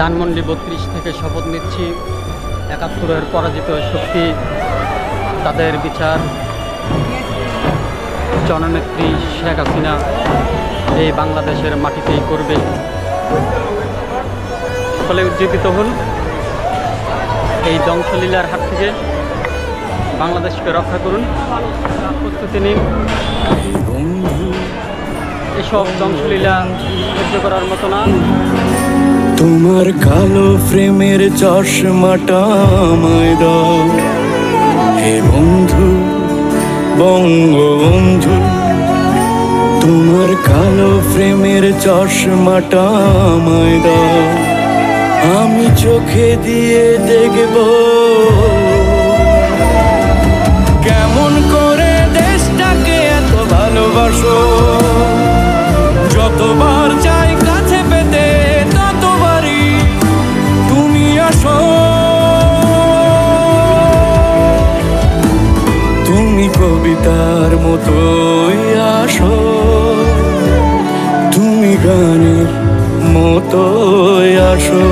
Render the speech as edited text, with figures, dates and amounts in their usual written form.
ধানমন্ডি ৩২ থেকে শপথ নিচ্ছি, ৭১-এর পরাজিত শক্তি তাদের বিচার জননেত্রী শেখ হাসিনা এই বাংলাদেশের মাটিতেই করবে। ফলে উজ্জীবিত হন, এই ধ্বংসলীলার হাত থেকে বাংলাদেশকে রক্ষা করুন, প্রস্তুতি নিন। এসব ধ্বংসলীলা সহ্য করার মতো না। তোমার কালো ফ্রেমের চশমাটা আমায় দাও হে বন্ধু, বঙ্গবন্ধু। তোমার কালো ফ্রেমের চশমাটা আমায় দাও, আমি চোখে দিয়ে দেখব কেমন করে দেশটাকে এত ভালোবাসো। যতবার চাই কাছে পেতে ততবারই তুমি আসো। তুমি কবিতার মতোই আসো, তুমি গানের মতোই আসো।